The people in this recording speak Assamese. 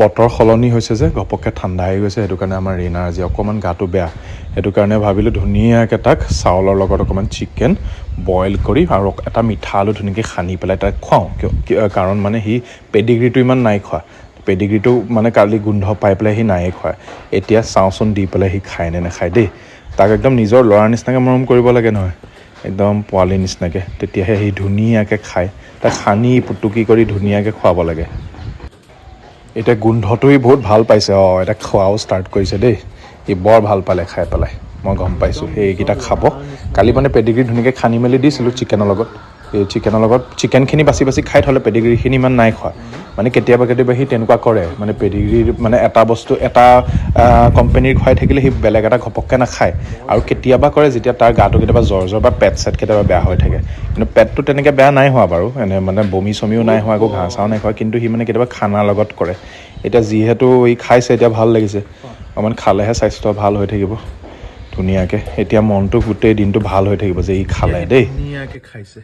বতৰ সলনি হৈছে যে ঘপককৈ ঠাণ্ডা হৈ গৈছে, সেইটো কাৰণে আমাৰ ৰীণাৰ আজি অকণমান গাটো বেয়া। সেইটো কাৰণে ভাবিলোঁ ধুনীয়াকৈ তাক চাউলৰ লগত অকণমান চিকেন বইল কৰি আৰু এটা মিঠা আলু ধুনীয়াকৈ সানি পেলাই তাক খুৱাওঁ। কাৰণ মানে সি পেডিগ্ৰীটো ইমান নাই খোৱা, পেডিগ্ৰীটো মানে কালি গোন্ধ পাই পেলাই সি নায়ে খোৱা। এতিয়া চাওঁচোন দি পেলাই সি খায় নে নাখায় দেই। তাক একদম নিজৰ ল'ৰাৰ নিচিনাকৈ মৰম কৰিব লাগে নহয়, একদম পোৱালি নিচিনাকৈ, তেতিয়াহে সি ধুনীয়াকৈ খায়। তাক সানি পুটুকি কৰি ধুনীয়াকৈ খুৱাব লাগে। এতিয়া গোন্ধটো সি বহুত ভাল পাইছে। এতিয়া খোৱাও ষ্টাৰ্ট কৰিছে দেই। সি বৰ ভাল পালে খাই পেলাই, মই গম পাইছোঁ। সেইকেইটা খাব। কালি মানে পেডিগ্ৰী ধুনীয়াকৈ সানি মেলি দিছিলোঁ চিকেনৰ লগত। এই চিকেনৰ লগত চিকেনখিনি বাছি বাছি খাই থ'লে, পেডিগ্ৰীখিনি ইমান নাই খোৱা। মানে কেতিয়াবা কেতিয়াবা সি তেনেকুৱা কৰে, মানে পেডিগ্ৰীৰ মানে এটা বস্তু এটা কোম্পানীৰ খুৱাই থাকিলে সি বেলেগ এটা ঘপককৈ নাখায়। আৰু কেতিয়াবা কৰে যেতিয়া তাৰ গাটো কেতিয়াবা জ্বৰ বা পেট চেট কেতিয়াবা বেয়া হৈ থাকে। কিন্তু পেটটো তেনেকৈ বেয়া নাই হোৱা বাৰু, এনে মানে বমি চমিও নাই হোৱা, একো ঘাঁ চাও নাই খোৱা। কিন্তু সি মানে কেতিয়াবা খানাৰ লগত কৰে। এতিয়া যিহেতু সি খাইছে, এতিয়া ভাল লাগিছে। অকণমান খালেহে স্বাস্থ্য ভাল হৈ থাকিব ধুনীয়াকৈ। এতিয়া মনটো গোটেই দিনটো ভাল হৈ থাকিব যে ই খালে দেই, ধুনীয়াকৈ খাইছে।